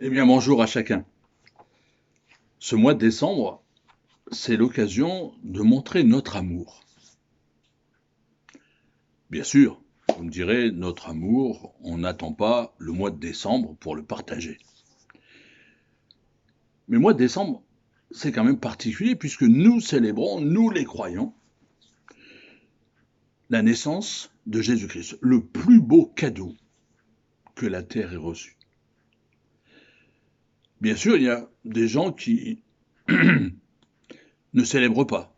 Eh bien, bonjour à chacun. Ce mois de décembre, c'est l'occasion de montrer notre amour. Bien sûr, vous me direz, notre amour, on n'attend pas le mois de décembre pour le partager. Mais le mois de décembre, c'est quand même particulier puisque nous célébrons, nous les croyants, la naissance de Jésus-Christ, le plus beau cadeau que la terre ait reçu. Bien sûr, il y a des gens qui ne célèbrent pas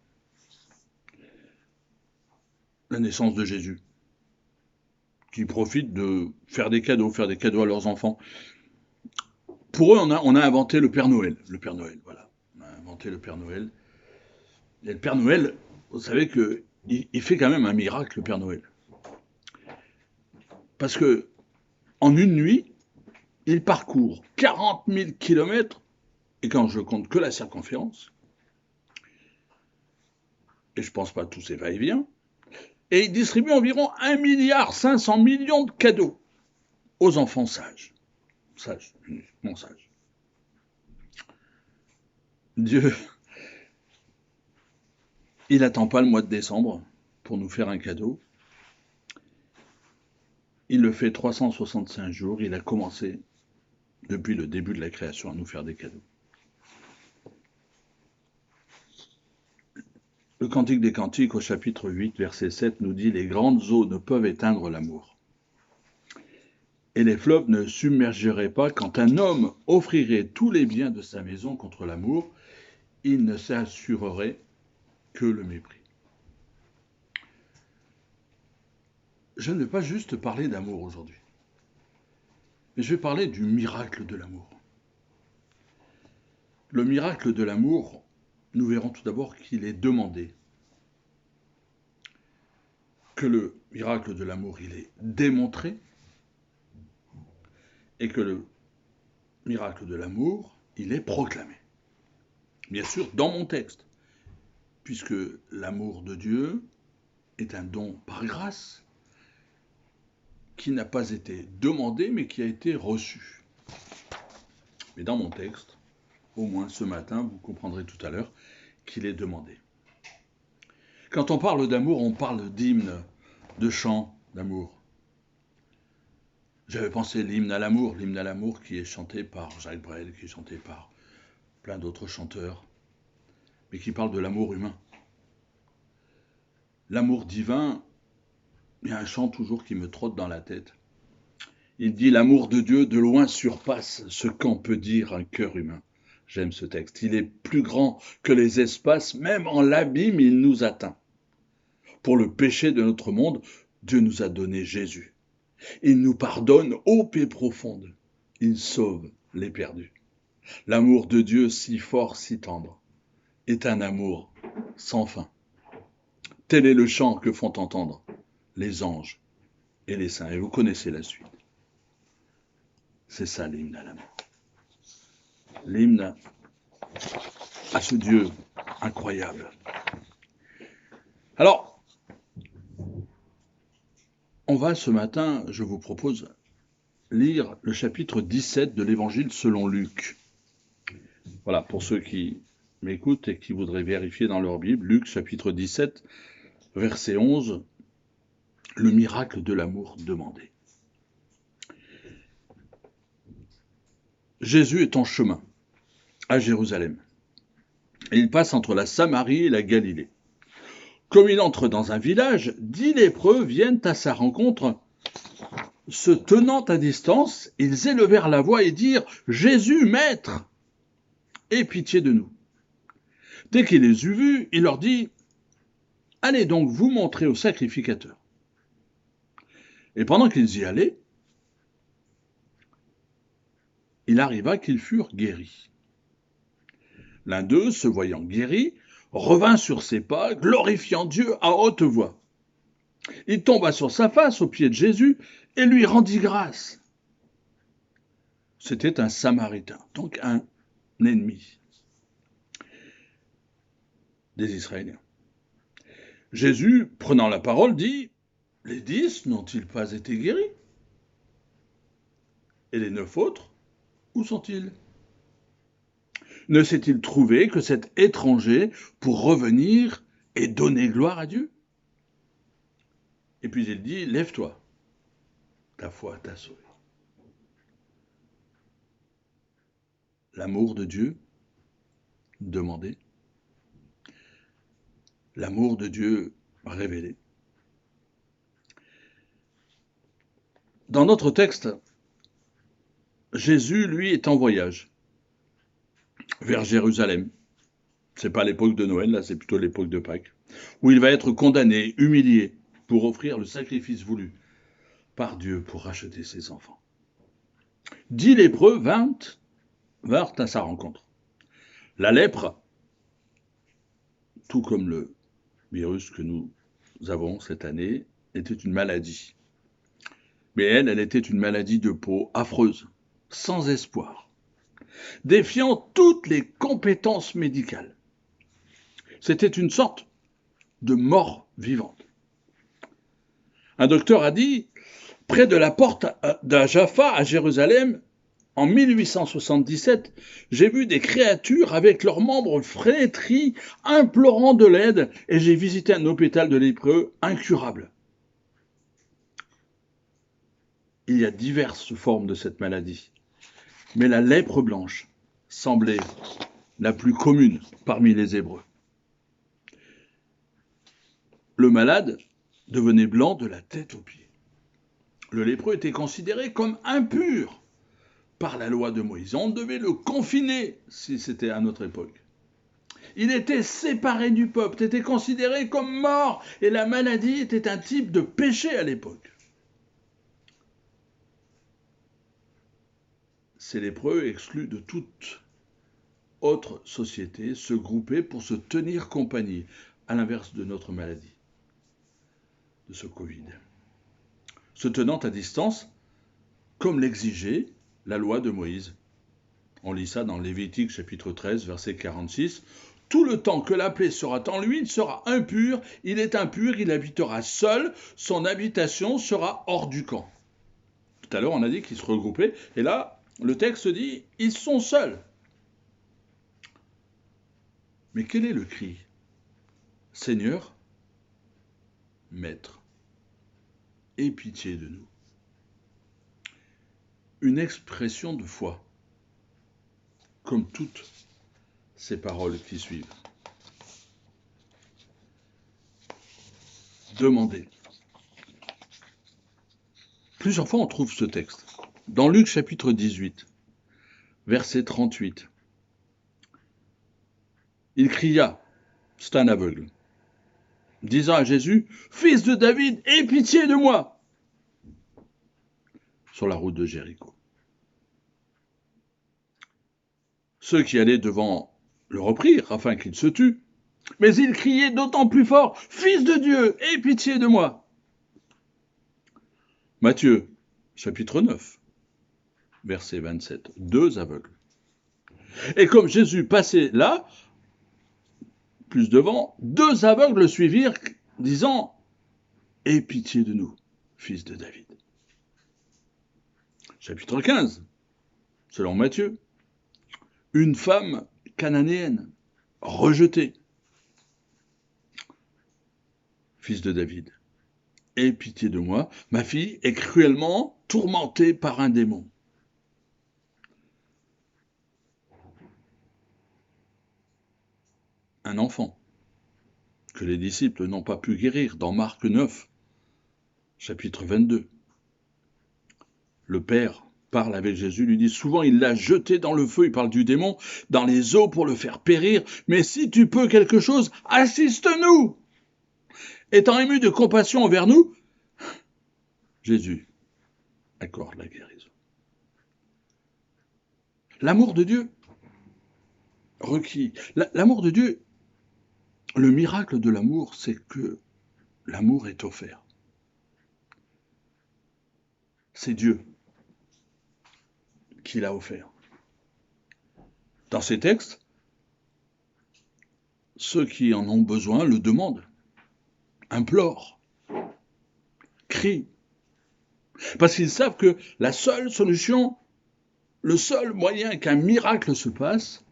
la naissance de Jésus, qui profitent de faire des cadeaux à leurs enfants. Pour eux, on a inventé le Père Noël. Le Père Noël, voilà. On a inventé le Père Noël. Et le Père Noël, vous savez que il fait quand même un miracle, le Père Noël. Parce que en une nuit, il parcourt 40 000 kilomètres, et quand je compte que la circonférence, et je pense pas à tous ces va-et-vient, et il distribue environ 1,5 milliard de cadeaux aux enfants sages. Sages, uniquement sages. Dieu, il n'attend pas le mois de décembre pour nous faire un cadeau. Il le fait 365 jours. Il a commencé, depuis le début de la création, à nous faire des cadeaux. Le Cantique des Cantiques, au chapitre 8, verset 7, nous dit « Les grandes eaux ne peuvent éteindre l'amour. Et les fleuves ne submergeraient pas quand un homme offrirait tous les biens de sa maison contre l'amour. Il ne s'assurerait que le mépris. » Je ne vais pas juste parler d'amour aujourd'hui, mais je vais parler du miracle de l'amour. Le miracle de l'amour, nous verrons tout d'abord qu'il est demandé, que le miracle de l'amour, il est démontré, et que le miracle de l'amour, il est proclamé. Bien sûr, dans mon texte, puisque l'amour de Dieu est un don par grâce, qui n'a pas été demandé, mais qui a été reçu. Mais dans mon texte, au moins ce matin, vous comprendrez tout à l'heure qu'il est demandé. Quand on parle d'amour, on parle d'hymne, de chant d'amour. J'avais pensé l'hymne à l'amour qui est chanté par Jacques Brel, qui est chanté par plein d'autres chanteurs, mais qui parle de l'amour humain. L'amour divin, il y a un chant toujours qui me trotte dans la tête. Il dit « L'amour de Dieu de loin surpasse ce qu'en peut dire un cœur humain ». J'aime ce texte. Il est plus grand que les espaces, même en l'abîme, il nous atteint. Pour le péché de notre monde, Dieu nous a donné Jésus. Il nous pardonne ô paix profonde. Il sauve les perdus. L'amour de Dieu si fort, si tendre, est un amour sans fin. Tel est le chant que font entendre les anges et les saints. Et vous connaissez la suite. C'est ça l'hymne à l'amour. L'hymne à ce Dieu incroyable. Alors, on va ce matin, je vous propose, lire le chapitre 17 de l'Évangile selon Luc. Voilà, pour ceux qui m'écoutent et qui voudraient vérifier dans leur Bible, Luc chapitre 17, verset 11, le miracle de l'amour demandé. Jésus est en chemin à Jérusalem. Et il passe entre la Samarie et la Galilée. Comme il entre dans un village, 10 lépreux viennent à sa rencontre. Se tenant à distance, ils élevèrent la voix et dirent « Jésus, Maître, aie pitié de nous ». Dès qu'il les eut vus, il leur dit « Allez donc vous montrer au sacrificateur ». Et pendant qu'ils y allaient, il arriva qu'ils furent guéris. L'un d'eux, se voyant guéri, revint sur ses pas, glorifiant Dieu à haute voix. Il tomba sur sa face aux pieds de Jésus et lui rendit grâce. C'était un Samaritain, donc un ennemi des Israéliens. Jésus, prenant la parole, dit « Les 10 n'ont-ils pas été guéris? Et les 9 autres, Où sont-ils? Ne s'est-il trouvé que cet étranger pour revenir et donner gloire à Dieu? Et puis il dit, lève-toi, ta foi t'a sauvé. L'amour de Dieu, demandé. L'amour de Dieu révélé. Dans notre texte, Jésus, lui, est en voyage vers Jérusalem. C'est pas l'époque de Noël, là, c'est plutôt l'époque de Pâques, où il va être condamné, humilié, pour offrir le sacrifice voulu par Dieu pour racheter ses enfants. 10 lépreux vinrent à sa rencontre. La lèpre, tout comme le virus que nous avons cette année, était une maladie. Mais elle était une maladie de peau affreuse, sans espoir, défiant toutes les compétences médicales. C'était une sorte de mort vivante. Un docteur a dit, près de la porte d'Jaffa à Jérusalem, en 1877, j'ai vu des créatures avec leurs membres flétris, implorant de l'aide, et j'ai visité un hôpital de lépreux incurable. Il y a diverses formes de cette maladie, mais la lèpre blanche semblait la plus commune parmi les Hébreux. Le malade devenait blanc de la tête aux pieds. Le lépreux était considéré comme impur par la loi de Moïse. On devait le confiner si c'était à notre époque. Il était séparé du peuple, était considéré comme mort, et la maladie était un type de péché à l'époque. Ces lépreux, exclus de toute autre société, se groupaient pour se tenir compagnie, à l'inverse de notre maladie, de ce Covid. Se tenant à distance, comme l'exigeait la loi de Moïse. On lit ça dans Lévitique chapitre 13, verset 46. Tout le temps que la plaie sera en lui, il sera impur, il est impur, il habitera seul, son habitation sera hors du camp. Tout à l'heure, on a dit qu'ils se regroupaient, et là, le texte dit, ils sont seuls. Mais quel est le cri? Seigneur, Maître, aie pitié de nous. Une expression de foi, comme toutes ces paroles qui suivent. Demandez. Plusieurs fois on trouve ce texte. Dans Luc chapitre 18, verset 38, il cria, c'est un aveugle, disant à Jésus, « Fils de David, aie pitié de moi !» sur la route de Jéricho. Ceux qui allaient devant le reprirent afin qu'il se tût, mais il criait d'autant plus fort, « Fils de Dieu, aie pitié de moi !» Matthieu, chapitre 9, verset 27, 2 aveugles. Et comme Jésus passait là, plus devant, 2 aveugles le suivirent, disant, « Aie pitié de nous, fils de David. » Chapitre 15, selon Matthieu, une femme cananéenne, rejetée, fils de David. Aie pitié de moi, ma fille est cruellement tourmentée par un démon. Un enfant que les disciples n'ont pas pu guérir dans Marc 9, chapitre 22. Le père parle avec Jésus, lui dit souvent il l'a jeté dans le feu, il parle du démon, dans les eaux pour le faire périr, mais si tu peux quelque chose, assiste-nous. Étant ému de compassion envers nous, Jésus accorde la guérison. L'amour de Dieu requis. L'amour de Dieu, le miracle de l'amour, c'est que l'amour est offert. C'est Dieu qui l'a offert. Dans ces textes, ceux qui en ont besoin le demandent, implorent, crient, parce qu'ils savent que la seule solution le seul moyen qu'un miracle se passe,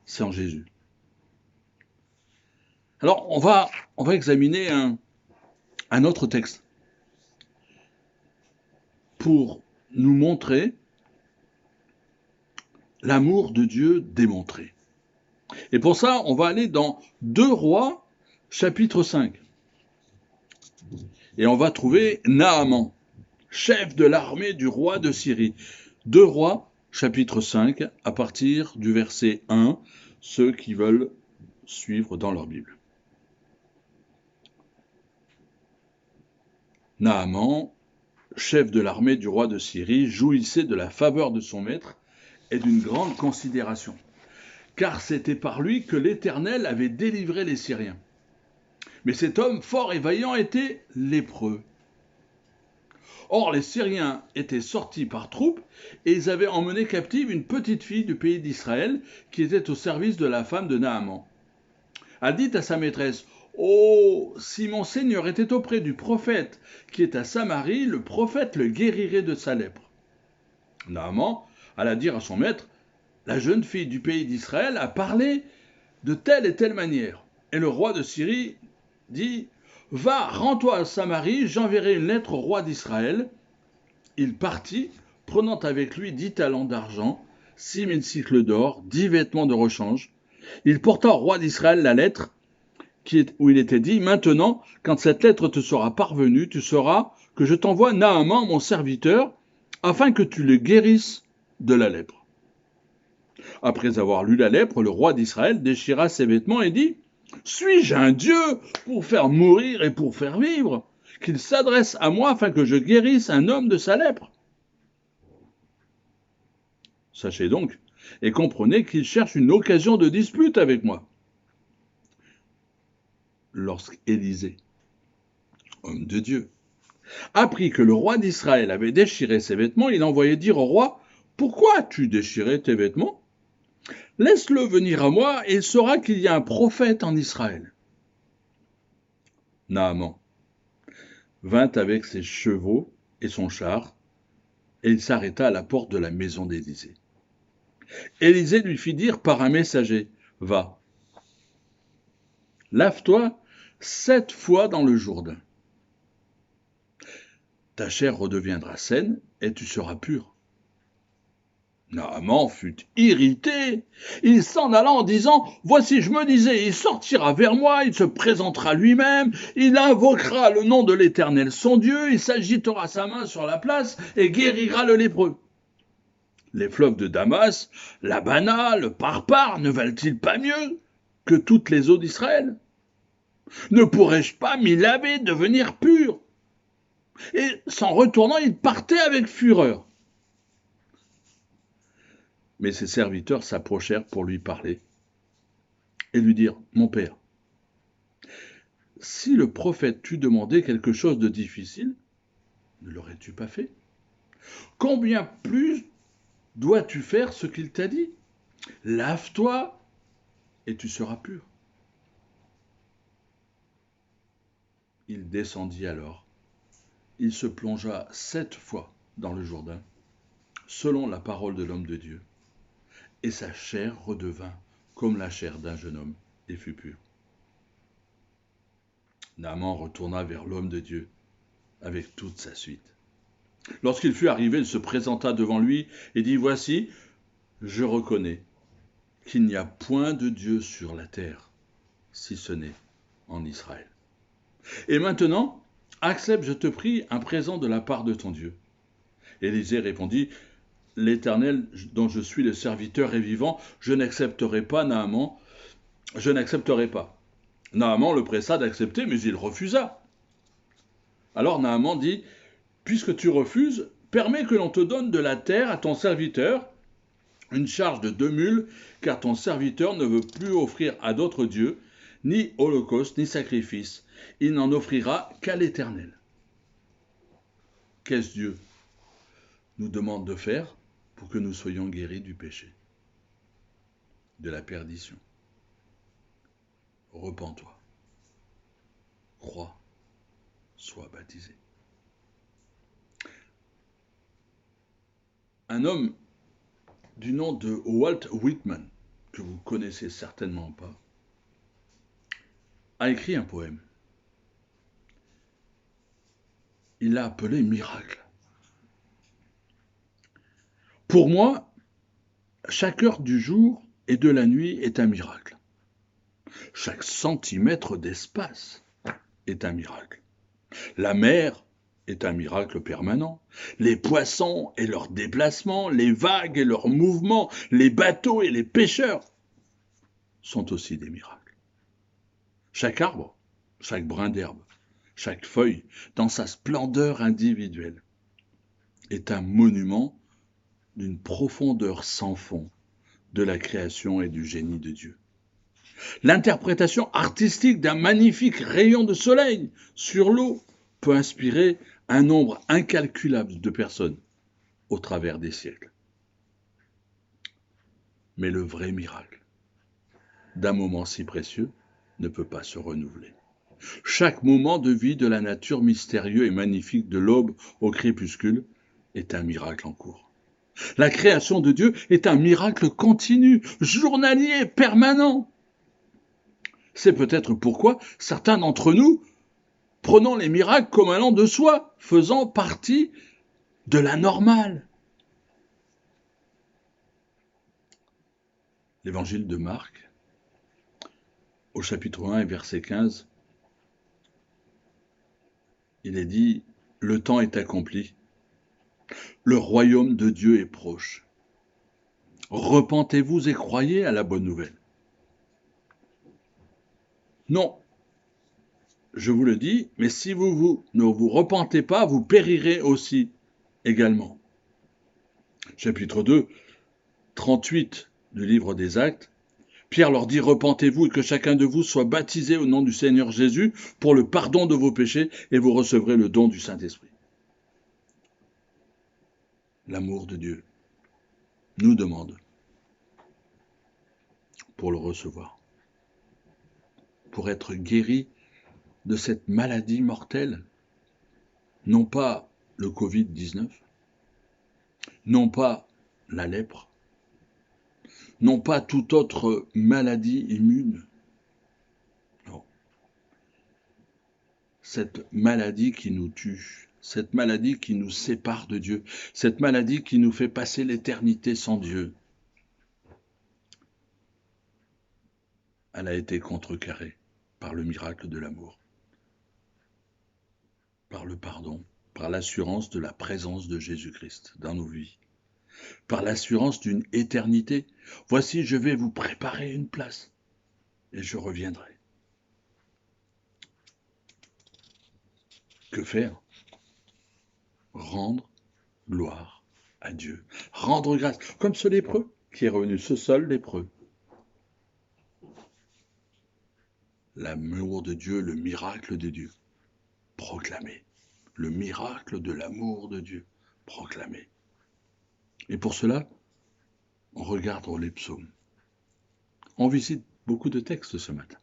c'est en Jésus. Alors, on va examiner un autre texte pour nous montrer l'amour de Dieu démontré. Et pour ça, on va aller dans 2 Rois, chapitre 5. Et on va trouver Naaman, chef de l'armée du roi de Syrie. 2 Rois, chapitre 5, à partir du verset 1, ceux qui veulent suivre dans leur Bible. Naaman, chef de l'armée du roi de Syrie, jouissait de la faveur de son maître et d'une grande considération, car c'était par lui que l'Éternel avait délivré les Syriens. Mais cet homme fort et vaillant était lépreux. Or, les Syriens étaient sortis par troupes et ils avaient emmené captive une petite fille du pays d'Israël qui était au service de la femme de Naaman. Elle dit à sa maîtresse: Oh, si mon Seigneur était auprès du prophète qui est à Samarie, le prophète le guérirait de sa lèpre. Naaman alla dire à son maître: La jeune fille du pays d'Israël a parlé de telle et telle manière. Et le roi de Syrie dit: Va, rends-toi à Samarie, j'enverrai une lettre au roi d'Israël. Il partit, prenant avec lui 10 talents d'argent, 6000 cycles d'or, 10 vêtements de rechange. Il porta au roi d'Israël la lettre où il était dit: Maintenant, quand cette lettre te sera parvenue, tu sauras que je t'envoie Naaman, mon serviteur, afin que tu le guérisses de la lèpre. Après avoir lu la lèpre, le roi d'Israël déchira ses vêtements et dit: Suis-je un Dieu pour faire mourir et pour faire vivre, qu'il s'adresse à moi afin que je guérisse un homme de sa lèpre? Sachez donc et comprenez qu'il cherche une occasion de dispute avec moi. Lorsqu'Élisée, homme de Dieu, apprit que le roi d'Israël avait déchiré ses vêtements, il envoyait dire au roi: Pourquoi as-tu déchiré tes vêtements? Laisse-le venir à moi et il saura qu'il y a un prophète en Israël. Naaman vint avec ses chevaux et son char, et il s'arrêta à la porte de la maison d'Élisée. Élisée lui fit dire par un messager: Va, lave-toi 7 fois dans le Jourdain. Ta chair redeviendra saine et tu seras pur. Naaman fut irrité. Il s'en alla en disant: Voici, je me disais, il sortira vers moi, il se présentera lui-même, il invoquera le nom de l'Éternel son Dieu, il s'agitera sa main sur la place et guérira le lépreux. Les fleuves de Damas, l'Abana, le Parpar ne valent-ils pas mieux que toutes les eaux d'Israël? Ne pourrais-je pas m'y laver, devenir pur? Et s'en retournant, il partait avec fureur. Mais ses serviteurs s'approchèrent pour lui parler et lui dirent: Mon père, si le prophète t'eût demandé quelque chose de difficile, ne l'aurais-tu pas fait? Combien plus dois-tu faire ce qu'il t'a dit? Lave-toi et tu seras pur. Il descendit alors. Il se plongea 7 fois dans le Jourdain, selon la parole de l'homme de Dieu, et sa chair redevint comme la chair d'un jeune homme et fut pure. Naaman retourna vers l'homme de Dieu avec toute sa suite. Lorsqu'il fut arrivé, il se présenta devant lui et dit: Voici, je reconnais qu'il n'y a point de Dieu sur la terre, si ce n'est en Israël. Et maintenant, accepte, je te prie, un présent de la part de ton Dieu. Élisée répondit: L'Éternel, dont je suis le serviteur, est vivant, je n'accepterai pas, Naaman, je n'accepterai pas. Naaman le pressa d'accepter, mais il refusa. Alors Naaman dit: Puisque tu refuses, permets que l'on te donne de la terre à ton serviteur, une charge de 2 mules, car ton serviteur ne veut plus offrir à d'autres dieux, ni holocauste, ni sacrifice. Il n'en offrira qu'à l'Éternel. Qu'est-ce Dieu nous demande de faire pour que nous soyons guéris du péché, de la perdition? Repens-toi, crois, sois baptisé. Un homme du nom de Walt Whitman, que vous connaissez certainement pas, a écrit un poème. Il l'a appelé Miracle. Pour moi, chaque heure du jour et de la nuit est un miracle. Chaque centimètre d'espace est un miracle. La mer est un miracle permanent. Les poissons et leurs déplacements, les vagues et leurs mouvements, les bateaux et les pêcheurs sont aussi des miracles. Chaque arbre, chaque brin d'herbe, chaque feuille, dans sa splendeur individuelle, est un monument d'une profondeur sans fond de la création et du génie de Dieu. L'interprétation artistique d'un magnifique rayon de soleil sur l'eau peut inspirer un nombre incalculable de personnes au travers des siècles. Mais le vrai miracle d'un moment si précieux ne peut pas se renouveler. Chaque moment de vie de la nature mystérieux et magnifique de l'aube au crépuscule est un miracle en cours. La création de Dieu est un miracle continu, journalier, permanent. C'est peut-être pourquoi certains d'entre nous prenons les miracles comme allant de soi, faisant partie de la normale. L'évangile de Marc, au chapitre 1 et verset 15, il est dit « Le temps est accompli, le royaume de Dieu est proche. Repentez-vous et croyez à la bonne nouvelle. » Non, je vous le dis, mais si vous ne vous repentez pas, vous périrez aussi également. Chapitre 2, 38 du livre des Actes. Pierre leur dit, repentez-vous et que chacun de vous soit baptisé au nom du Seigneur Jésus pour le pardon de vos péchés et vous recevrez le don du Saint-Esprit. L'amour de Dieu nous demande pour le recevoir, pour être guéri de cette maladie mortelle, non pas le Covid-19, non pas la lèpre, non pas toute autre maladie immune. Non. Cette maladie qui nous tue, cette maladie qui nous sépare de Dieu, cette maladie qui nous fait passer l'éternité sans Dieu, elle a été contrecarrée par le miracle de l'amour, par le pardon, par l'assurance de la présence de Jésus-Christ dans nos vies, par l'assurance d'une éternité. Voici, je vais vous préparer une place et je reviendrai. Que faire? Rendre gloire à Dieu, rendre grâce, comme ce lépreux qui est revenu, ce seul lépreux. L'amour de Dieu, le miracle de Dieu, proclamé. Le miracle de l'amour de Dieu, proclamé. Et pour cela, on regarde les psaumes. On visite beaucoup de textes ce matin.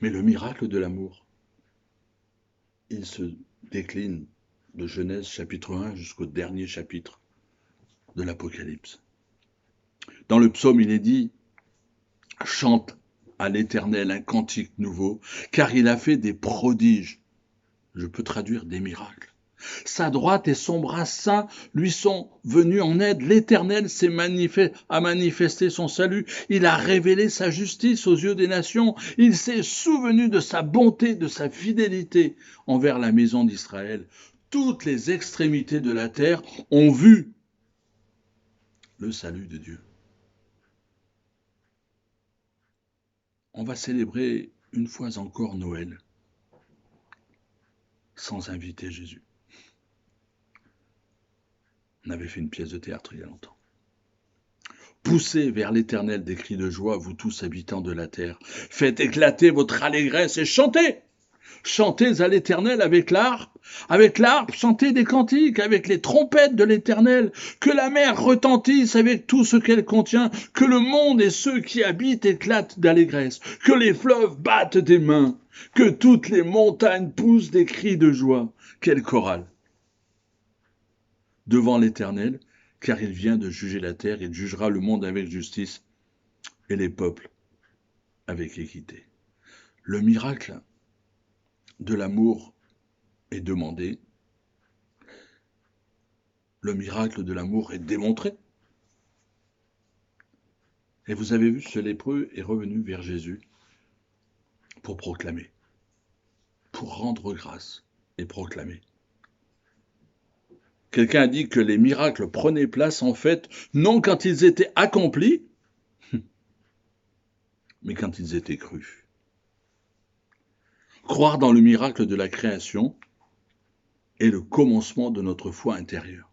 Mais le miracle de l'amour, il se décline de Genèse chapitre 1 jusqu'au dernier chapitre de l'Apocalypse. Dans le psaume, il est dit « Chante à l'Éternel un cantique nouveau, car il a fait des prodiges. » Je peux traduire des miracles. Sa droite et son bras saint lui sont venus en aide. L'Éternel a manifesté son salut. Il a révélé sa justice aux yeux des nations. Il s'est souvenu de sa bonté, de sa fidélité envers la maison d'Israël. Toutes les extrémités de la terre ont vu le salut de Dieu. On va célébrer une fois encore Noël sans inviter Jésus. On avait fait une pièce de théâtre il y a longtemps. Poussez vers l'Éternel des cris de joie, vous tous habitants de la terre. Faites éclater votre allégresse et chantez. Chantez à l'Éternel avec l'harpe, chantez des cantiques avec les trompettes de l'Éternel. Que la mer retentisse avec tout ce qu'elle contient, que le monde et ceux qui habitent éclatent d'allégresse, que les fleuves battent des mains, que toutes les montagnes poussent des cris de joie. Quelle chorale! Devant l'Éternel, car il vient de juger la terre, il jugera le monde avec justice et les peuples avec équité. Le miracle de l'amour est demandé, le miracle de l'amour est démontré. Et vous avez vu, ce lépreux est revenu vers Jésus pour proclamer, pour rendre grâce et proclamer. Quelqu'un a dit que les miracles prenaient place, en fait, non quand ils étaient accomplis, mais quand ils étaient crus. Croire dans le miracle de la création est le commencement de notre foi intérieure.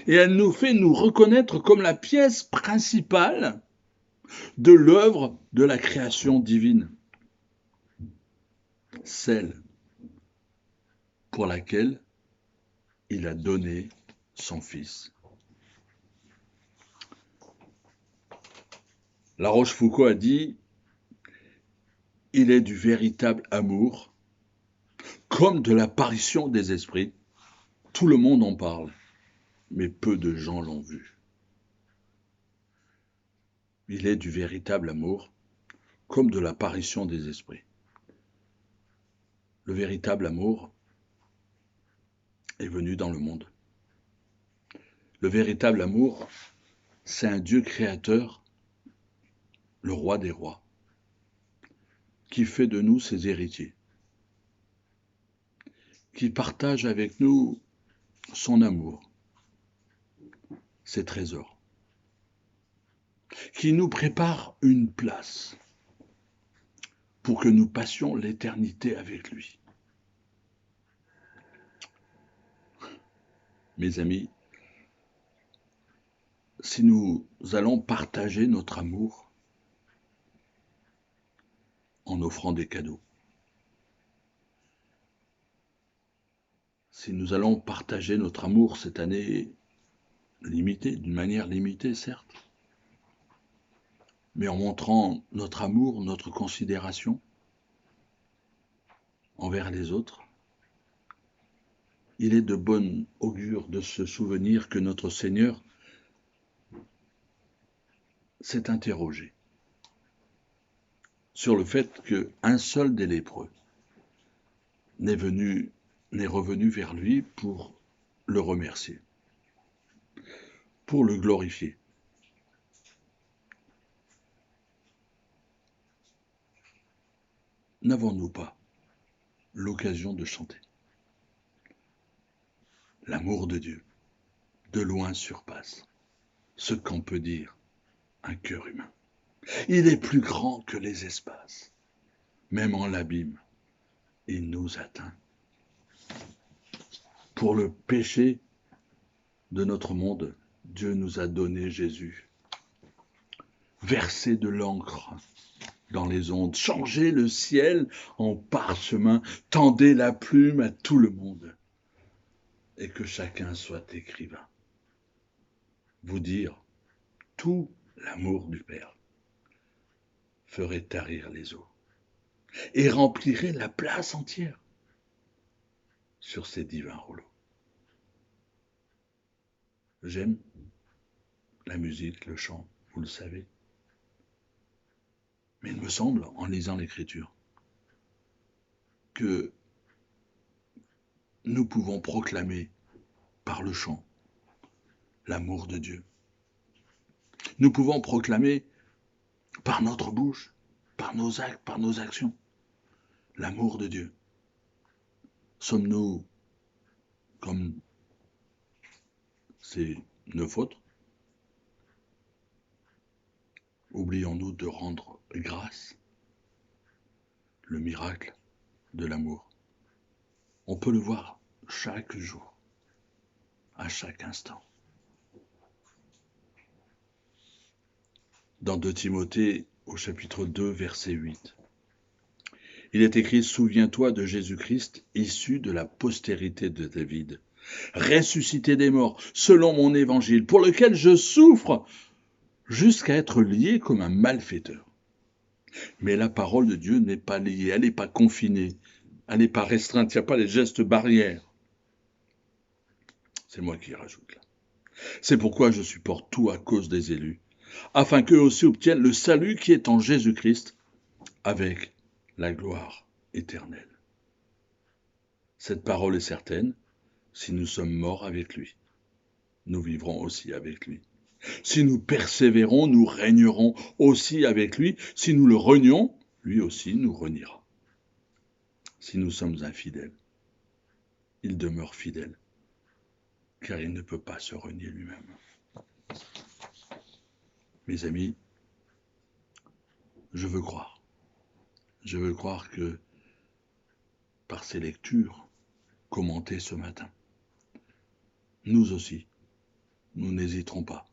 Et elle nous fait nous reconnaître comme la pièce principale de l'œuvre de la création divine, celle pour laquelle il a donné son Fils. La Rochefoucauld a dit « Il est du véritable amour, comme de l'apparition des esprits. Tout le monde en parle, mais peu de gens l'ont vu. » Il est du véritable amour, comme de l'apparition des esprits. Le véritable amour est venu dans le monde. Le véritable amour, c'est un Dieu créateur, le roi des rois, qui fait de nous ses héritiers, qui partage avec nous son amour, ses trésors, qui nous prépare une place pour que nous passions l'éternité avec lui. Mes amis, si nous allons partager notre amour en offrant des cadeaux, si nous allons partager notre amour cette année limitée, d'une manière limitée certes, mais en montrant notre amour, notre considération envers les autres, il est de bon augure de se souvenir que notre Seigneur s'est interrogé sur le fait qu'un seul des lépreux n'est revenu vers lui pour le remercier, pour le glorifier. N'avons-nous pas l'occasion de chanter? L'amour de Dieu, de loin surpasse ce qu'en peut dire un cœur humain. Il est plus grand que les espaces. Même en l'abîme, il nous atteint. Pour le péché de notre monde, Dieu nous a donné Jésus. Versé de l'encre dans les ondes, changez le ciel en parchemin, tendez la plume à tout le monde, et que chacun soit écrivain. Vous dire tout l'amour du Père ferait tarir les eaux et remplirait la place entière sur ces divins rouleaux. J'aime la musique, le chant, vous le savez. Mais il me semble, en lisant l'Écriture, que nous pouvons proclamer par le chant l'amour de Dieu. Nous pouvons proclamer par notre bouche, par nos actes, par nos actions, l'amour de Dieu. Sommes-nous comme ces 9 autres? Oublions-nous de rendre grâce, le miracle de l'amour. On peut le voir chaque jour, à chaque instant. Dans 2 Timothée, au chapitre 2, verset 8, il est écrit « Souviens-toi de Jésus-Christ, issu de la postérité de David, ressuscité des morts, selon mon évangile, pour lequel je souffre, jusqu'à être lié comme un malfaiteur. » Mais la parole de Dieu n'est pas liée, elle n'est pas confinée, elle n'est pas restreinte, il n'y a pas les gestes barrières. C'est moi qui rajoute là. C'est pourquoi je supporte tout à cause des élus, afin qu'eux aussi obtiennent le salut qui est en Jésus-Christ, avec la gloire éternelle. Cette parole est certaine, si nous sommes morts avec lui, nous vivrons aussi avec lui. Si nous persévérons, nous régnerons aussi avec lui. Si nous le renions, lui aussi nous reniera. Si nous sommes infidèles, il demeure fidèle, car il ne peut pas se renier lui-même. Mes amis, je veux croire. Je veux croire que par ces lectures commentées ce matin, nous aussi, nous n'hésiterons pas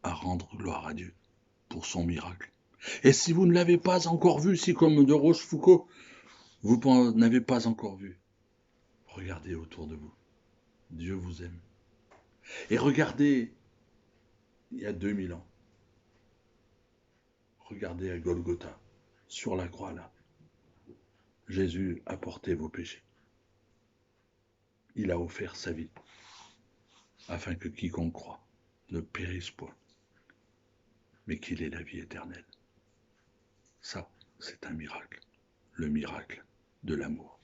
à rendre gloire à Dieu pour son miracle. Et si vous ne l'avez pas encore vu, si comme de Rochefoucauld, vous n'avez pas encore vu, regardez autour de vous. Dieu vous aime. Et regardez, il y a 2000 ans, regardez à Golgotha, sur la croix là. Jésus a porté vos péchés. Il a offert sa vie, afin que quiconque croit ne périsse point, mais qu'il ait la vie éternelle. Ça, c'est un miracle, le miracle de l'amour.